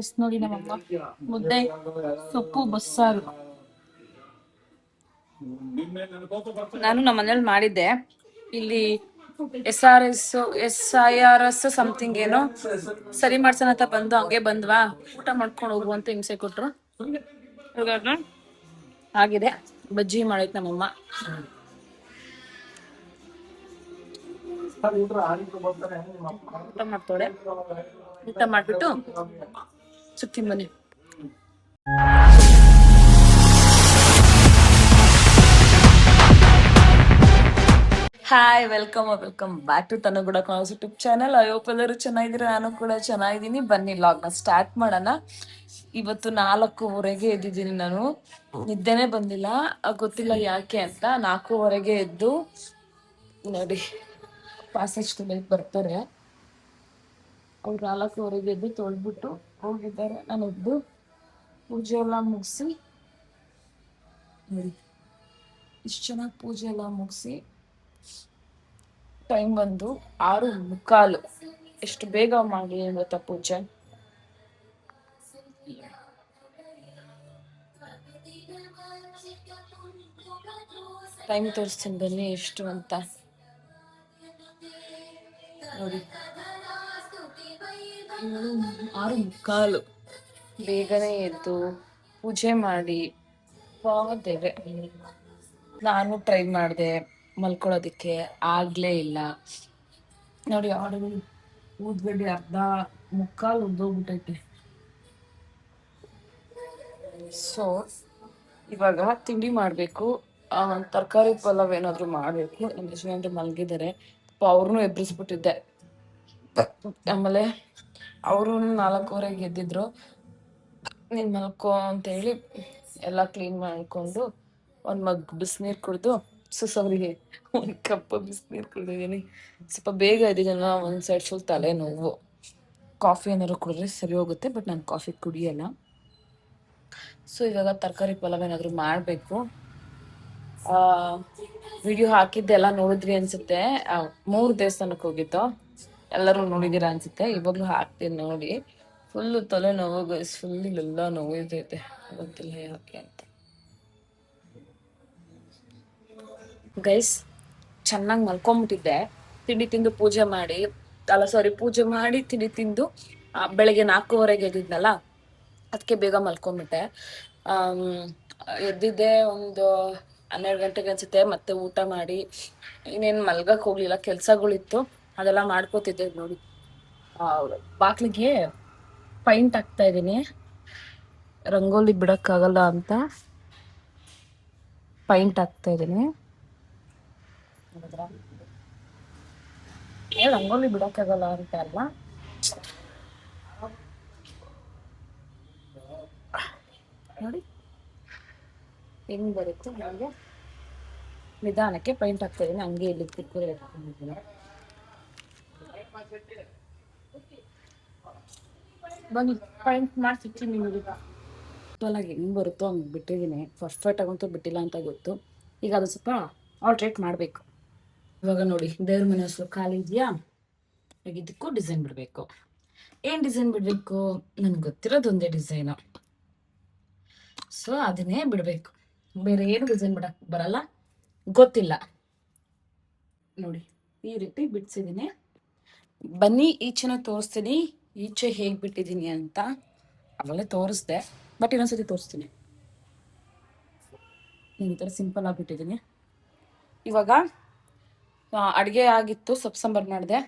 ಎಷ್ಟ್ ನೋಡಿ ನಮ್ಮಮ್ಮ ಮುದ್ದೆ ಸೊಪ್ಪು ಬಸ್ಸಾರು. ನಾನು ನಮ್ಮ ಮನೇಲಿ ಮಾಡಿದ್ದೆ. ಇಲ್ಲಿ SIRS ಸಮಥಿಂಗ್ ಏನೋ ಸರಿ ಮಾಡ್ಸೋಣ ಅಂತ ಬಂದು ಹಂಗೆ ಬಂದ್ವಾ, ಊಟ ಮಾಡ್ಕೊಂಡು ಹೋಗು ಅಂತ ಹಿಂಸೆ ಕೊಟ್ರು. ಇವಾಗ ಆಗಿದೆ. ಬಜ್ಜಿ ಮಾಡೈತ್ ನಮ್ಮಮ್ಮ. ಊಟ ಮಾಡ್ತಾಳೆ. ಊಟ ಮಾಡ್ಬಿಟ್ಟು ಸುತ್ತೀನಿ ಬನ್ನಿ. ಹಾಯ್, ವೆಲ್ಕಮ್ ಬ್ಯಾಕ್ ಟು ತನಗುಡ ಕಾನ್ಸ್ ಯೂಟ್ಯೂಬ್ ಚಾನಲ್. ಐ ಹೋಪ್ ಎಲ್ಲರೂ ಚೆನ್ನಾಗಿದ್ದೀರಾ. ನಾನು ಕೂಡ ಚೆನ್ನಾಗಿದ್ದೀನಿ. ಬನ್ನಿ ಲಾಗ್ನ ಸ್ಟಾರ್ಟ್ ಮಾಡೋಣ. ಇವತ್ತು 4:30ಗೆ ಎದ್ದಿದ್ದೀನಿ. ನಾನು ನಿದ್ದೆನೆ ಬಂದಿಲ್ಲ, ಗೊತ್ತಿಲ್ಲ ಯಾಕೆ ಅಂತ. 4:30ಗೆ ಎದ್ದು ನೋಡಿ ಪಾಸೇಜ್ ತುಳಿಯಕ್ಕೆ ಬರ್ತಾರೆ. ಅವ್ರು 4:30ಗೆ ಎದ್ದು ತೊಳ್ಬಿಟ್ಟು ಹೋಗಿದ್ದಾರೆ. ನಾನು ಎದ್ದು ಪೂಜೆ ಎಲ್ಲ ಮುಗಿಸಿ ನೋಡಿ, ಇಷ್ಟು ಚೆನ್ನಾಗಿ ಪೂಜೆ ಎಲ್ಲ ಮುಗಿಸಿ ಟೈಮ್ ಬಂದು 6:45. ಎಷ್ಟು ಬೇಗ ಮಾಡಿ ಗೊತ್ತಾ ಪೂಜೆ. ಟೈಮ್ ತೋರಿಸ್ತೀನಿ ಬನ್ನಿ ಎಷ್ಟು ಅಂತ ನೋಡಿ. 6:45. ಬೇಗನೆ ಎದ್ದು ಪೂಜೆ ಮಾಡಿ ದೇವ್ರೆ. ನಾನು ಟ್ರೈ ಮಾಡಿದೆ ಮಲ್ಕೊಳ್ಳೋದಕ್ಕೆ, ಆಗ್ಲೇ ಇಲ್ಲ ನೋಡಿ. ಆಲ್ರೆಡಿ ಊದ್ಗಡ್ಡಿ ಮುಕ್ಕಾಲು ಉದ್ದೋಗ್ಬಿಟ್ಟೈತೆ. ಸೊ ಇವಾಗ ತಿಂಡಿ ಮಾಡಬೇಕು. ತರಕಾರಿ ಪಲಾವ್ ಏನಾದ್ರು ಮಾಡಬೇಕು. ನಮ್ಮ ಯಜಮಾನ್ರು ಮಲಗಿದ್ದಾರೆ, ಅವ್ರನ್ನೂ ಎಬ್ಬಿಸ್ಬಿಟ್ಟಿದ್ದೆ. ಆಮೇಲೆ ಅವರು 4:15ಗೆ ಎದ್ದಿದ್ರು. ನೀನು ಮಲ್ಕೋ ಅಂತೇಳಿ ಎಲ್ಲ ಕ್ಲೀನ್ ಮಾಡ್ಕೊಂಡು ಒಂದು ಮಗ್ ಬಿಸಿನೀರು ಕುಡಿದು, ಒಂದು ಕಪ್ ಬಿಸಿನೀರು ಕುಡಿದಿದ್ದೀನಿ. ಸ್ವಲ್ಪ ಬೇಗ ಇದ್ದಿದ್ದಲ್ಲ, ಒಂದು ಸೈಡ್ ಫುಲ್ ತಲೆ ನೋವು. ಕಾಫಿ ಏನಾದ್ರು ಕುಡಿದ್ರೆ ಸರಿ ಹೋಗುತ್ತೆ, ಬಟ್ ನಾನು ಕಾಫಿ ಕುಡಿಯಲ್ಲ. ಸೊ ಇವಾಗ ತರಕಾರಿ ಪಲಾವ್ ಏನಾದ್ರು ಮಾಡಬೇಕು. ವಿಡಿಯೋ ಹಾಕಿದ್ದೆಲ್ಲ ನೋಡಿದ್ರಿ ಅನ್ಸುತ್ತೆ. 3 ದೇವಸ್ಥಾನಕ್ಕೆ ಹೋಗಿತ್ತು, ಎಲ್ಲರೂ ನೋಡಿದ್ದೀರಾ ಅನ್ಸುತ್ತೆ. ಇವಾಗ್ಲೂ ಹಾಕ್ತೀನಿ ನೋಡಿ. ಫುಲ್ಲು ತಲೆ ನೋವು ಗೈಸ್, ಫುಲ್ ಇಲ್ಲೆಲ್ಲ ನೋವಿರ್ತೈತೆ, ಗೊತ್ತಿಲ್ಲ ಯಾಕೆ ಅಂತ. ಗೈಸ್ ಚೆನ್ನಾಗಿ ಮಲ್ಕೊಂಬಿಟ್ಟಿದ್ದೆ. ತಿಂಡಿ ತಿಂದು ಪೂಜೆ ಮಾಡಿ ತಿಂಡಿ ತಿಂದು ಬೆಳಗ್ಗೆ 4:15ಗೆ ಎದ್ದಿದ್ನಲ್ಲ, ಅದಕ್ಕೆ ಬೇಗ ಮಲ್ಕೊಂಬಿಟ್ಟೆ. ಎದ್ದಿದ್ದೆ ಒಂದು 12 ಗಂಟೆಗೆ ಅನ್ಸುತ್ತೆ. ಮತ್ತೆ ಊಟ ಮಾಡಿ ಇನ್ನೇನು ಮಲ್ಗಕ್ಕೆ ಹೋಗ್ಲಿಲ್ಲ, ಕೆಲ್ಸಗಳಿತ್ತು ಅದೆಲ್ಲ ಮಾಡ್ಕೋತಿದ್ದೆ. ನೋಡಿ ಬಾಕ್ಲಿಗೆ ಪೈಂಟ್ ಹಾಕ್ತಾ ಇದ್ದೀನಿ, ರಂಗೋಲಿ ಬಿಡಕ್ಕಾಗಲ್ಲ ಅಂತ ಪೈಂಟ್ ಹಾಕ್ತಾ ಇದ್ದೀನಿ. ರಂಗೋಲಿ ಬಿಡಕ್ಕಾಗಲ್ಲ ಅಂತ ಅಲ್ಲ, ನೋಡಿ ಹೆಂಗ್ ಬರುತ್ತೆ ನನಗೆ. ನಿಧಾನಕ್ಕೆ ಪೈಂಟ್ ಹಾಕ್ತಾ ಇದ್ದೀನಿ, ಹಂಗೆ ಇಲ್ಲಿ ಕುಕ್ಕರ್ ಇಟ್ಕೊಂಡಿದ್ದೀನಿ. ಬನ್ನಿ ಪೈಂಟ್ ಮಾಡ್ಸಿರ್ತೀನಿ. ಹೆಂಗ್ ಬರುತ್ತೋ ಹಂಗೆ ಬಿಟ್ಟಿದ್ದೀನಿ. ಪರ್ಫೆಕ್ಟ್ ಆಗಂತೂ ಬಿಟ್ಟಿಲ್ಲ ಅಂತ ಗೊತ್ತು. ಈಗ ಅದು ಸ್ವಲ್ಪ ಆಲ್ಟ್ರೇಟ್ ಮಾಡಬೇಕು. ಇವಾಗ ನೋಡಿ ದೇವ್ರ ಮನೆ ಹೆಸರು ಖಾಲಿ ಇದೆಯಾ, ಈಗ ಇದಕ್ಕೂ ಡಿಸೈನ್ ಬಿಡಬೇಕು. ಏನು ಡಿಸೈನ್ ಬಿಡಬೇಕು, ನನ್ಗೆ ಗೊತ್ತಿರೋದು ಒಂದೇ ಡಿಸೈನು. ಸೊ ಅದನ್ನೇ ಬಿಡಬೇಕು, ಬೇರೆ ಏನು ಡಿಸೈನ್ ಬಿಡಕ್ ಬರಲ್ಲ, ಗೊತ್ತಿಲ್ಲ. ನೋಡಿ ಈ ರೀತಿ ಬಿಡ್ಸಿದ್ದೀನಿ. ಬನ್ನಿ ಈಚೆನ ತೋರಿಸ್ತೀನಿ, ಈಚೆ ಹೇಗೆ ಬಿಟ್ಟಿದ್ದೀನಿ ಅಂತ. ಅವಾಗಲೇ ತೋರಿಸ್ದೆ, ಬಟ್ ಇನ್ನೊಂದ್ಸತಿ ತೋರಿಸ್ತೀನಿ. ಈ ಥರ ಸಿಂಪಲ್ ಆಗಿಬಿಟ್ಟಿದ್ದೀನಿ. ಇವಾಗ ಅಡುಗೆ ಆಗಿತ್ತು, ಸೊಪ್ಪು ಸಾಂಬಾರು ಮಾಡಿದೆ,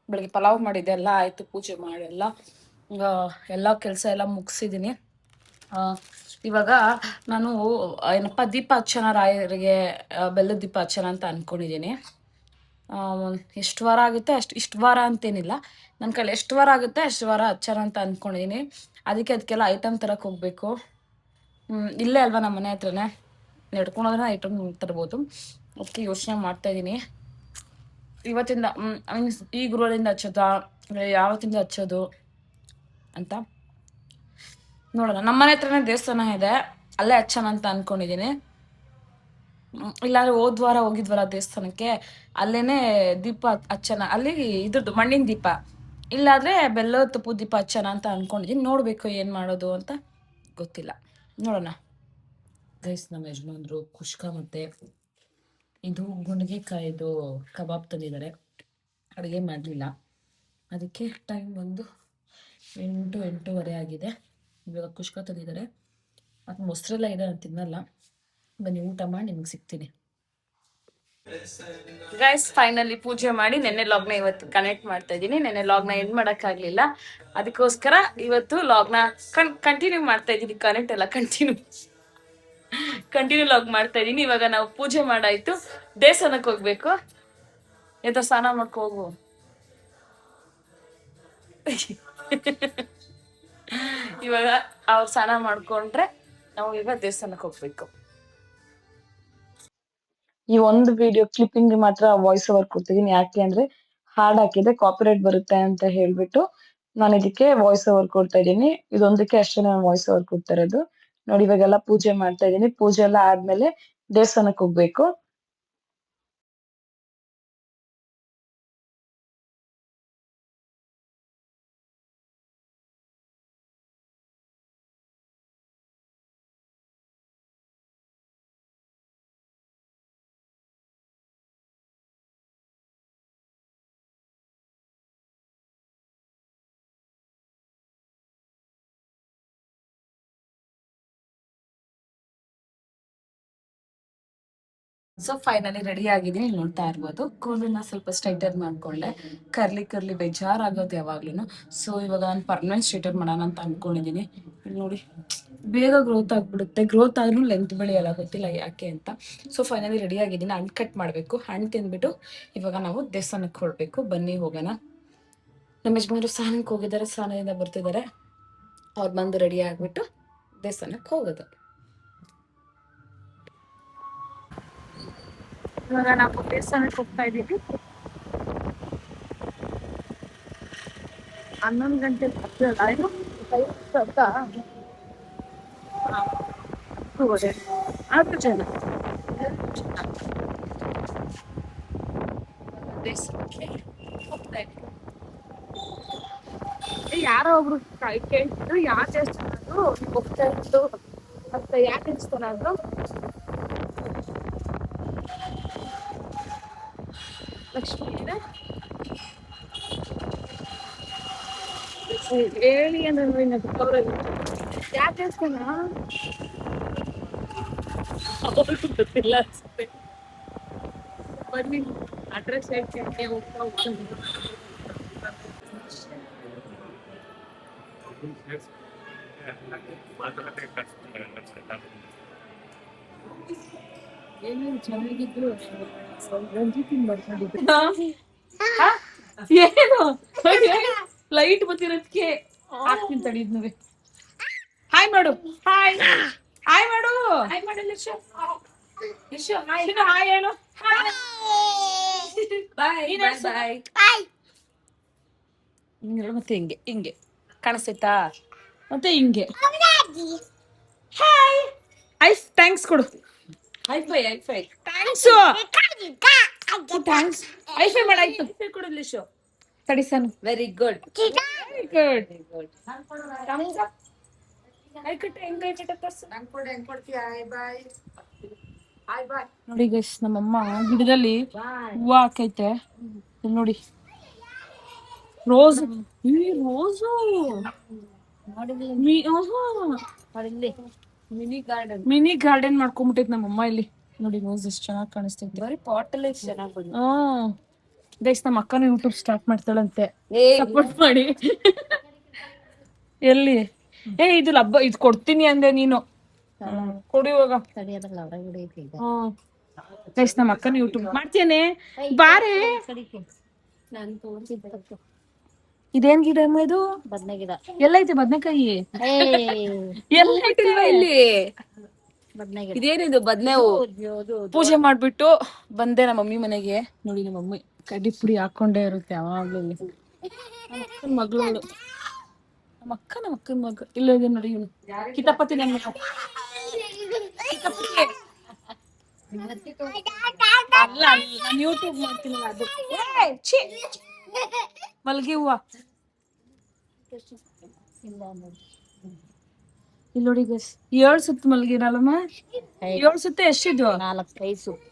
ಬೆಳಗ್ಗೆ ಪಲಾವ್ ಮಾಡಿದ್ದೆ, ಎಲ್ಲ ಆಯಿತು. ಪೂಜೆ ಮಾಡಿ ಎಲ್ಲ ಕೆಲಸ ಎಲ್ಲ ಮುಗಿಸಿದ್ದೀನಿ. ಇವಾಗ ನಾನು ಏನಪ್ಪ ದೀಪ ಹಚ್ಚನ ರಾಯರಿಗೆ, ಬೆಲ್ಲದ ದೀಪ ಹಚ್ಚನ ಅಂತ ಅಂದ್ಕೊಂಡಿದ್ದೀನಿ. ಎಷ್ಟು ವಾರ ಆಗುತ್ತೆ ಇಷ್ಟು ವಾರ ಅಂತೇನಿಲ್ಲ, ನನ್ನ ಕೈಲಿ ಎಷ್ಟು ವಾರ ಆಗುತ್ತೆ ಅಷ್ಟು ವಾರ ಹಚ್ಚನ ಅಂತ ಅಂದ್ಕೊಂಡಿದ್ದೀನಿ. ಅದಕ್ಕೆಲ್ಲ ಐಟಮ್ ತರಕ್ಕೆ ಹೋಗಬೇಕು. ಇಲ್ಲೇ ಅಲ್ವಾ ನಮ್ಮ ಮನೆ ಹತ್ರನೇ, ನಡ್ಕೊಂಡೋದ್ರೆ ಐಟಮ್ ತರ್ಬೋದು. ಅದಕ್ಕೆ ಯೋಚನೆ ಮಾಡ್ತಾಯಿದ್ದೀನಿ ಇವತ್ತಿಂದ, ಈ ಗುರುವಾರದಿಂದ ಹಚ್ಚೋದಾ ಯಾವತ್ತಿಂದ ಹಚ್ಚೋದು ಅಂತ ನೋಡೋಣ. ನಮ್ಮನೆ ಹತ್ರನೇ ದೇವಸ್ಥಾನ ಇದೆ, ಅಲ್ಲೇ ಹಚ್ಚೋಣ ಅಂತ ಅಂದ್ಕೊಂಡಿದ್ದೀನಿ. ಇಲ್ಲಾಂದ್ರೆ ಹೋದ್ವಾರ ಹೋಗಿದ್ವಲ್ಲ ದೇವಸ್ಥಾನಕ್ಕೆ, ಅಲ್ಲೇನೆ ದೀಪ ಹಚ್ಚೋಣ. ಅಲ್ಲಿ ಇದ್ರದ್ದು ಮಣ್ಣಿನ ದೀಪ ಇಲ್ಲಾದ್ರೆ ಬೆಲ್ಲದ ತುಪ್ಪದ ದೀಪ ಹಚ್ಚೋಣ ಅಂತ ಅನ್ಕೊಂಡಿದ್ದೀನಿ. ನೋಡ್ಬೇಕು ಏನ್ ಮಾಡೋದು ಅಂತ ಗೊತ್ತಿಲ್ಲ, ನೋಡೋಣ. ಗೈಸ್, ನಮ್ಮ ಯಜಮಾನ್ರು ಕುಷ್ಕ ಮತ್ತೆ ಇದು ಗುಂಡಿಗೆಕಾಯಿದು ಕಬಾಬ್ ತಂದಿದ್ದಾರೆ. ಅಡುಗೆ ಮಾಡಲಿಲ್ಲ, ಅದಕ್ಕೆ ಟೈಮ್ ಬಂದು 8-8:30 ಆಗಿದೆ. ಇವಾಗ ಕುಷ್ಕ ತಂದಿದ್ದಾರೆ, ಅದು ಮೊಸರೆಲ್ಲ ಇದೆ, ನಾನು ತಿನ್ನಲ್ಲ. ಬನ್ನಿ ಊಟ ಮಾಡಿ ನಿಮ್ಗೆ ಸಿಗ್ತೀನಿ. ಗೈಸ್, ಫೈನಲಿ ಪೂಜೆ ಮಾಡಿ ನೆನ್ನೆ ಲಾಗ್ನ ಇವತ್ತು ಕನೆಕ್ಟ್ ಮಾಡ್ತಾ ಇದ್ದೀನಿ. ನೆನ್ನೆ ಲಾಗ್ನ ಎಂಡ್ ಮಾಡೋಕ್ಕಾಗಲಿಲ್ಲ, ಅದಕ್ಕೋಸ್ಕರ ಇವತ್ತು ಲಾಗ್ನ ಕಂಟಿನ್ಯೂ ಮಾಡ್ತಾ ಇದ್ದೀನಿ. ಕನೆಕ್ಟ್ ಎಲ್ಲ ಕಂಟಿನ್ಯೂ ಲಾಗ್ ಮಾಡ್ತಾ ಇದ್ದೀನಿ. ಇವಾಗ ನಾವು ಪೂಜೆ ಮಾಡಾಯ್ತು, ದೇವಸ್ಥಾನಕ್ಕೆ ಹೋಗ್ಬೇಕು. ಎದ್ದು ಸ್ನಾನ ಮಾಡ್ಕೊ ಹೋಗು. ಇವಾಗ ಅವ್ರು ಸ್ನಾನ ಮಾಡ್ಕೊಂಡ್ರೆ ನಾವು ಈಗ ದೇವಸ್ಥಾನಕ್ಕೆ ಹೋಗ್ಬೇಕು. ಈ ಒಂದು ವಿಡಿಯೋ ಕ್ಲಿಪ್ಪಿಂಗ್ ಮಾತ್ರ ವಾಯ್ಸ್ ಓವರ್ ಕೊಡ್ತಿದ್ದೀನಿ, ಯಾಕೆ ಅಂದ್ರೆ ಹಾಡ್ ಹಾಕಿದ್ರೆ ಕಾಪಿರೈಟ್ ಬರುತ್ತೆ ಅಂತ ಹೇಳ್ಬಿಟ್ಟು ನಾನು ಇದಕ್ಕೆ ವಾಯ್ಸ್ ಓವರ್ ಕೊಡ್ತಾ ಇದ್ದೀನಿ. ಇದೊಂದಕ್ಕೆ ಅಷ್ಟೇ ನಾನು ವಾಯ್ಸ್ ಓವರ್ ಕೊಡ್ತಾ ಇರೋದು. ನೋಡಿ, ಇವಾಗೆಲ್ಲ ಪೂಜೆ ಮಾಡ್ತಾ ಇದ್ದೀನಿ. ಪೂಜೆ ಎಲ್ಲ ಆದ್ಮೇಲೆ ದೇವಸ್ಥಾನಕ್ಕೆ ಹೋಗ್ಬೇಕು. ಸೊ ಫೈನಲಿ ರೆಡಿ ಆಗಿದ್ದೀನಿ, ನೋಡ್ತಾ ಇರ್ಬೋದು. ಕೂದಲನ್ನ ಸ್ವಲ್ಪ ಸ್ಟ್ರೈಟರ್ ಮಾಡ್ಕೊಂಡೆ. ಕರ್ಲಿ ಬೇಜಾರಾಗೋದು ಯಾವಾಗ್ಲೂ. ಸೊ ಇವಾಗ ನಾನು ಪರ್ಮನೆಂಟ್ ಸ್ಟ್ರೈಟರ್ ಮಾಡೋಣ ಅಂತ ಅನ್ಕೊಂಡಿದ್ದೀನಿ. ನೋಡಿ, ಬೇಗ ಗ್ರೋತ್ ಆಗ್ಬಿಡುತ್ತೆ. ಗ್ರೋತ್ ಆದ್ರೂ ಲೆಂತ್ ಬೆಳೆಯಲ್ಲ, ಗೊತ್ತಿಲ್ಲ ಯಾಕೆ ಅಂತ. ಸೊ ಫೈನಲಿ ರೆಡಿ ಆಗಿದ್ದೀನಿ. ಹಣ್ಣು ಕಟ್ ಮಾಡಬೇಕು. ಹಣ್ಣು ತಿಂದ್ಬಿಟ್ಟು ಇವಾಗ ನಾವು ದೇವಸ್ಥಾನಕ್ಕೆ ಹೊರಡಬೇಕು. ಬನ್ನಿ ಹೋಗೋಣ. ನಮ್ಮ ಯಜಮಾನರು ಸ್ನಾನಕ್ಕೆ ಹೋಗಿದ್ದಾರೆ, ಸ್ನಾನದಿಂದ ಬರ್ತಿದ್ದಾರೆ. ಅವ್ರು ಬಂದು ರೆಡಿ ಆಗಿಬಿಟ್ಟು ದೇವಸ್ಥಾನಕ್ಕೆ ಹೋಗೋದು. ಇವಾಗ ನಾವು ದೇವಸ್ಥಾನಕ್ಕೆ ಹೋಗ್ತಾ ಇದ್ದೀವಿ. 11 ಗಂಟೆ ಆಯ್ತು. ಜನ ದೇವಸ್ಥಾನಕ್ಕೆ ಹೋಗ್ತಾ ಇದ್ದೀವಿ. ಯಾರೋ ಒಬ್ರು ಕೇಳ್ತಿದ್ರು, ಯಾವ ದೇವಸ್ಥಾನ ಹೋಗ್ತಾ ಇತ್ತು ಅಂತ. ಯಾಕೆ ದೇವಸ್ಥಾನ ಅಂದ್ರು, ಲಕ್ಷ್ಮೀ ಹೇಳಿ ಅಂದ್ರೆ ಯಾವ ದೇವಸ್ಥಾನ ಗೊತ್ತಿಲ್ಲ ಅನ್ಸುತ್ತೆ. ಬನ್ನಿ, ಅಡ್ರೆಸ್ ಹೇಳ್ತೀನಿ, ಹೋಗ್ತಾ ಹೋಗ್ತೀನಿ. ಏನೇನು ಚೆನ್ನಾಗಿದ್ರು ರಂಜಿತ್ ಮಾಡ್ಕೊಂಡಿದ್ರು. ಏನು ಲೈಟ್ ಬಂದಿರೋದಕ್ಕೆ ಹಾಕ್ತೀನಿ ತಡಿದ್ನುವೆ. ಹಾಯ್ ಮಾಡು, ಹಾಯ್ ಹಾಯ್ ಮಾಡು, ಹಾಯ್ ಮಾಡು ಲಿಶು. ಹಾಯ್ ಹೇಳು. ಬಾಯ್ ಬಾಯ್. ಹಿಂಗೆ ಮತ್ತೆ ಹಿಂಗೆ ಕಾಣಿಸ್ತೈತಾ? ಮತ್ತೆ ಹಿಂಗೆ ಹಾಯ್. ಥ್ಯಾಂಕ್ಸ್ ಕೊಡು. High five thanks. ಥ್ಯಾಂಕ್ಸ್. ಹೈಫೈ ಮಾಡಾಯ್ತು. ಹೈಫೈ ಕೊಡು ಲಿಶು. ತಡಿ ಸನು. Very good. ನೋಡಿ ಗೈಸ್, ನಮ್ಮಮ್ಮ ಗಿಡದಲ್ಲಿ ಹೂವು ಹಾಕೈತೆ. ನೋಡಿ, ರೋಸ್. ರೋಸು ಮಿನಿ ಗಾರ್ಡನ್ ಮಾಡ್ಕೊಂಡ್ಬಿಟ್ಟೈತೆ ನಮ್ಮಮ್ಮ ಇಲ್ಲಿ. ನೋಡಿ, ರೋಸ್ ಎಷ್ಟು ಚೆನ್ನಾಗಿ ಕಾಣಿಸ್ತೈತೆ. ಬರೀ ಪಾಟ್ ಅಲ್ಲಿ ಚೆನ್ನಾಗಿ ಬಂದಿದೆ. ಗೈಸ್, ನಮ್ಮ ಅಕ್ಕನ ಯೂಟ್ಯೂಬ್ ಸ್ಟಾರ್ಟ್ ಮಾಡ್ತಾಳಂತೆ, ಸಪೋರ್ಟ್ ಮಾಡಿ. ಎಲ್ಲಿ ಇದು ಲಬ್ಬ ಇದು ಕೊಡ್ತೀನಿ ಅಂದೆ ನೀನು, ಕೊಡಿ ಇವಾಗ. ಗೈಸ್, ನಮ್ಮ ಅಕ್ಕನ ಯೂಟ್ಯೂಬ್ ಮಾಡ್ತೇನೆ, ಬಾರೆ. ಇದೇನ್ ಗಿಡ ಅಮ್ಮ ಇದು? ಬದನೆ ಗಿಡ. ಎಲ್ಲೈತೆ ಬದನೆಕಾಯಿ? ಎಲ್ಲೈತಿಲ್ವಾ ಇಲ್ಲಿ? ಇದೇನಿದು ಬದನೆ? ಪೂಜೆ ಮಾಡ್ಬಿಟ್ಟು ಬಂದೆ ನಮ್ಮ ಮಮ್ಮಿ ಮನೆಗೆ. ನೋಡಿ, ನಮ್ಮ ಮಮ್ಮಿ ಕಡ್ಡಿ ಪುಡಿ ಹಾಕೊಂಡೇ ಇರುತ್ತೆ ಯಾವಾಗ್ಲೂ. ಮಗಳು, ನಮ್ಮ ಅಕ್ಕನ ಮಗ ಇಲ್ಲ ಇದೆ ನೋಡಿ. ಇವನು ಕಿತಾಪತಿ. ನನ್ನ ಅಲ್ಲ, ನಾನು ಯೂಟ್ಯೂಬ್ ಮಾಡ್ತೀನಿ. ಅದು ಮಲ್ಗೆ ಹೂವ ಇಲ್ಲಿ ನೋಡಿ ಗೈಸ್ 7 ಸುತ್ತು ಮಲಗಿರಲ್ಲಮ್ಮ 7 ಸುತ್ತು ಎಷ್ಟಿದ್ವು 4-5 ಸುತ್ತು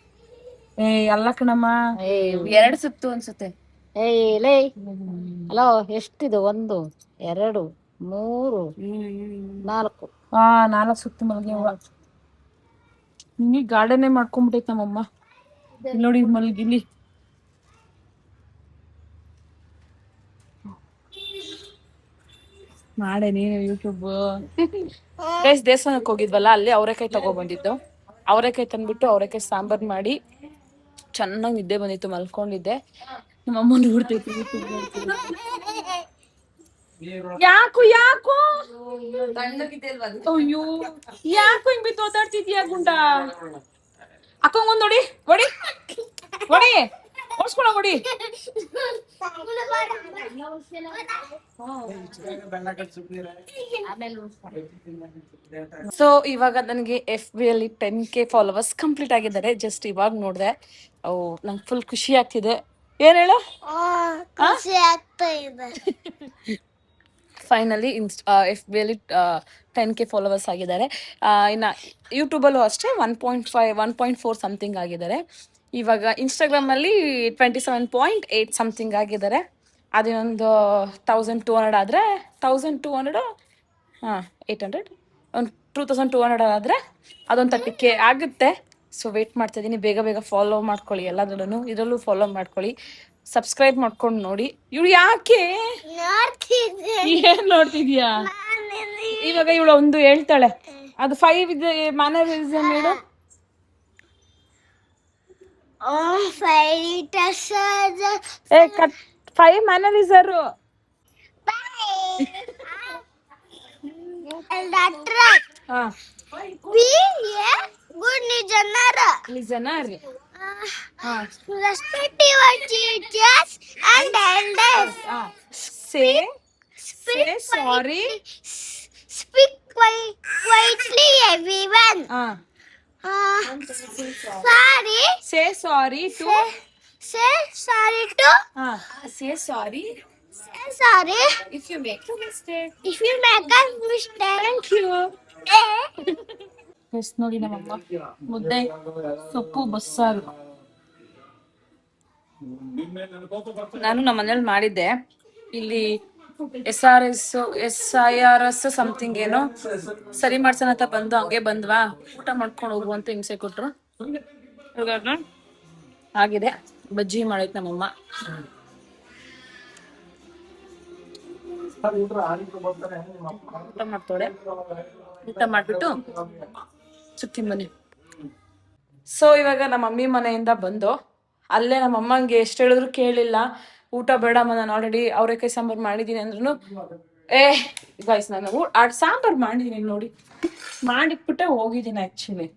ಅಲ್ಲ ಕಣಮ್ಮ 2 ಸುತ್ತು ಅನ್ಸುತ್ತೆ ಲೇ ಹಲೋ ಎಷ್ಟಿದು 1 2 3 4 4 ಸುತ್ತು ಮಲಗ್ಯವ ನಿಮಗೆ ಗಾರ್ಡನೇ ಮಾಡ್ಕೊಂಡ್ಬಿಟ್ಟೈತೆ ನಮ್ಮಮ್ಮ ಇಲ್ಲಿ ನೋಡಿ ಮಲಗಿಲಿ ಮಾಡೆ ನೀನು ಯೂಟ್ಯೂಬ್ ಗೈಸ್ ದೇವಸ್ಥಾನಕ್ಕೆ ಹೋಗಿದ್ವಲ್ಲ ಅಲ್ಲಿ ಅವರೆಕಾಯಿ ತಗೊಬಂದಿದ್ದು ಅವರೆಕಾಯಿ ತಂದ್ಬಿಟ್ಟು ಅವರೆಕಾಯಿ ಸಾಂಬಾರ್ ಮಾಡಿ ಚೆನ್ನಾಗಿ ನಿದ್ದೆ ಬಂದಿತ್ತು ಮಲ್ಕೊಂಡಿದ್ದೆ ನಮ್ಮಮ್ಮ ನೋಡ್ತೈತಿ ಯೂಟ್ಯೂಬ್ ಯಾಕೋ ಯಾಕೋ ಅಯ್ಯೋ ಯಾಕೋ ಹಿಂಗ್ ಬಿತ್ತು ಓದಾಡ್ತಿದ್ಯಾ ಗುಂಡ ಅಕ್ಕಂಗೊಂದ್ ನೋಡಿ ಹೊಡಿ ಹೊಡಿ ಓಡ್ಸ್ಕೊಳ ಹೊಡಿ ಸೊ ಇವಾಗ ನನಗೆ FB ಅಲ್ಲಿ 10K ಫಾಲೋವರ್ಸ್ ಕಂಪ್ಲೀಟ್ ಆಗಿದ್ದಾರೆ ಜಸ್ಟ್ ಇವಾಗ ನೋಡಿದೆ ನಂಗೆ ಫುಲ್ ಖುಷಿ ಆಗ್ತಿದೆ ಏನ್ ಹೇಳು ಫೈನಲಿ FB ಅಲ್ಲಿ 10K ಫಾಲೋವರ್ಸ್ ಆಗಿದ್ದಾರೆ ಇನ್ನು ಯೂಟ್ಯೂಬಲ್ಲೂ ಅಷ್ಟೇ 1.4 ಸಮಥಿಂಗ್ ಆಗಿದ್ದಾರೆ ಇವಾಗ ಇನ್ಸ್ಟಾಗ್ರಾಮಲ್ಲಿ 27.8 ಸಮಥಿಂಗ್ ಆಗಿದ್ದಾರೆ ಅದೇನೊಂದು 1200 ಆದರೆ 1200 800 ಒಂದು 2200 ಆದರೆ ಅದೊಂದು 30K ಆಗುತ್ತೆ ಸೊ ವೇಟ್ ಮಾಡ್ತಾ ಇದ್ದೀನಿ ಬೇಗ ಬೇಗ ಫಾಲೋ ಮಾಡ್ಕೊಳ್ಳಿ ಎಲ್ಲದರಲ್ಲೂ ಇದರಲ್ಲೂ ಫಾಲೋ ಮಾಡ್ಕೊಳ್ಳಿ ಸಬ್ಸ್ಕ್ರೈಬ್ ಮಾಡ್ಕೊಂಡು ನೋಡಿ ಇವಳು ಯಾಕೆ ಏನ್ ನೋಡ್ತಿದ್ಯಾ ಇವಾಗ ಇವಳು ಒಂದು ಹೇಳ್ತಾಳೆ ಅದು 5 ಇದೆ ಮ್ಯಾನರಿಸಮ್ ಹೇಳು 5 ಮ್ಯಾನರಿಸರ್ good listener. Respect your teachers and elders. Say sorry. Speak quietly, everyone. Sorry. Say sorry to. Say sorry to. Say sorry. Say sorry. If you make a mistake. If you make a mistake. Thank you. Yes ನೋಡಿ ನಮ್ಮಮ್ಮ ಮುದ್ದೆ ಸೊಪ್ಪು ಬಸ್ಸಾರು ನಾನು ನಮ್ಮ ಮನೇಲಿ ಮಾಡಿದ್ದೆ ಇಲ್ಲಿ SIRS ಸಮಥಿಂಗ್ ಏನೋ ಸರಿ ಮಾಡ್ಸೋಣ ಅಂತ ಬಂದು ಹಂಗೆ ಬಂದ್ವಾ ಊಟ ಮಾಡ್ಕೊಂಡು ಹೋಗು ಅಂತ ಹಿಂಸೆ ಕೊಟ್ರು ಇವಾಗ ಆಗಿದೆ ಬಜ್ಜಿ ಮಾಡೈತೆ ನಮ್ಮಮ್ಮ ಊಟ ಮಾಡ್ತಾಳೆ ಊಟ ಮಾಡ್ಬಿಟ್ಟು ಸುತ್ತೀನಿ ಬನ್ನಿ ಸೊ ಇವಾಗ ನಮ್ಮ ಮಮ್ಮಿ ಮನೆಯಿಂದ ಬಂದು ಅಲ್ಲೇ ನಮ್ಮ ಅಮ್ಮಂಗೆ ಎಷ್ಟು ಹೇಳಿದ್ರು ಕೇಳಿಲ್ಲ ಊಟ ಬೇಡಮ್ಮ ನಾನು ಆಲ್ರೆಡಿ ಅವರೆಕಾಯಿ ಸಾಂಬಾರು ಮಾಡಿದ್ದೀನಿ ಅಂದ್ರೂ ಗೈಸ್ ನಾನು ಸಾಂಬಾರು ಮಾಡಿದ್ದೀನಿ ನೋಡಿ ಮಾಡಿಟ್ಬಿಟ್ಟೆ ಹೋಗಿದ್ದೀನಿ ಆ್ಯಕ್ಚುಲಿ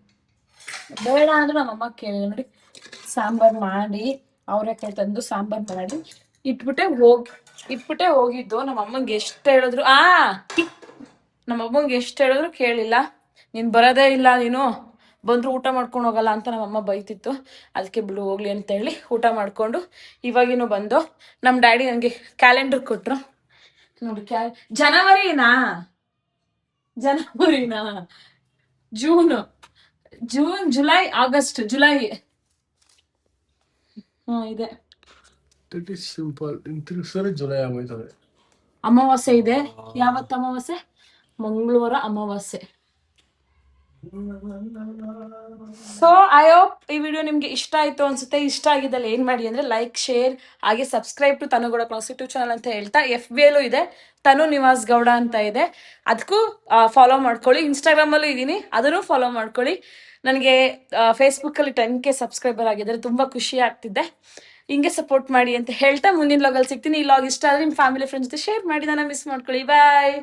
ಬೇಡ ಅಂದ್ರೆ ನಮ್ಮಮ್ಮ ಕೇಳಿಲ್ಲ ನೋಡಿ ಸಾಂಬಾರು ಮಾಡಿ ಅವರೆಕಾಯಿ ತಂದು ಸಾಂಬಾರು ಮಾಡಿ ಇಟ್ಬಿಟ್ಟೆ ಹೋಗಿದ್ದು ನಮ್ಮ ಅಮ್ಮಂಗೆ ಎಷ್ಟು ಹೇಳಿದ್ರು ನಮ್ಮ ಅಮ್ಮಂಗೆ ಎಷ್ಟು ಹೇಳಿದ್ರು ಕೇಳಿಲ್ಲ ನೀನು ಬರೋದೇ ಇಲ್ಲ ನೀನು ಬಂದರೂ ಊಟ ಮಾಡ್ಕೊಂಡು ಹೋಗಲ್ಲ ಅಂತ ನಮ್ಮಮ್ಮ ಬೈತಿತ್ತು ಅದಕ್ಕೆ ಬಿಡು ಹೋಗ್ಲಿ ಅಂತ ಹೇಳಿ ಊಟ ಮಾಡಿಕೊಂಡು ಇವಾಗಿನೂ ಬಂದು ನಮ್ಮ ಡ್ಯಾಡಿ ನನಗೆ ಕ್ಯಾಲೆಂಡರ್ ಕೊಟ್ಟರು ನೋಡಿ ಜನವರಿನಾ ಜೂನ್ ಜುಲೈ ಆಗಸ್ಟ್ ಜುಲೈ ಇದೆ ಅಮಾವಾಸ್ಯೆ ಇದೆ ಯಾವತ್ತು ಅಮಾವಾಸ್ಯೆ ಮಂಗಳವಾರ ಅಮಾವಾಸ್ಯೆ ಸೊ ಐ ಹೋಪ್ ಈ ವಿಡಿಯೋ ನಿಮ್ಗೆ ಇಷ್ಟ ಆಯ್ತು ಅನ್ಸುತ್ತೆ ಇಷ್ಟ ಆಗಿದ್ದಲ್ಲಿ ಏನ್ ಮಾಡಿ ಅಂದ್ರೆ ಲೈಕ್ ಶೇರ್ ಹಾಗೆ ಸಬ್ಸ್ಕ್ರೈಬ್ ಟು ತನುಗೌಡ ಯೂಟ್ಯೂಬ್ ಚಾನಲ್ ಅಂತ ಹೇಳ್ತಾ FB ಅಲ್ಲೂ ಇದೆ ತನು ನಿವಾಸ್ ಗೌಡ ಅಂತ ಇದೆ ಅದಕ್ಕೂ ಫಾಲೋ ಮಾಡ್ಕೊಳ್ಳಿ ಇನ್ಸ್ಟಾಗ್ರಾಮ್ ಅಲ್ಲೂ ಇದೀನಿ ಅದನ್ನು ಫಾಲೋ ಮಾಡ್ಕೊಳ್ಳಿ ನನಗೆ ಫೇಸ್ಬುಕ್ ಅಲ್ಲಿ 10K ಸಬ್ಸ್ಕ್ರೈಬರ್ ಆಗಿದ್ದಾರೆ ತುಂಬಾ ಖುಷಿ ಆಗ್ತಿದೆ ಹಿಂಗೆ ಸಪೋರ್ಟ್ ಮಾಡಿ ಅಂತ ಹೇಳ್ತಾ ಮುಂದಿನ ಲಾಗಲ್ಲಿ ಸಿಗ್ತೀನಿ ಈ ಲಾಗ್ ಇಷ್ಟ ಆದ್ರೆ ನಿಮ್ಮ ಫ್ಯಾಮಿಲಿ ಫ್ರೆಂಡ್ಸ್ ಜೊತೆ ಶೇರ್ ಮಾಡಿ ನನ್ನ ಮಿಸ್ ಮಾಡ್ಕೊಳ್ಳಿ ಬಾಯ್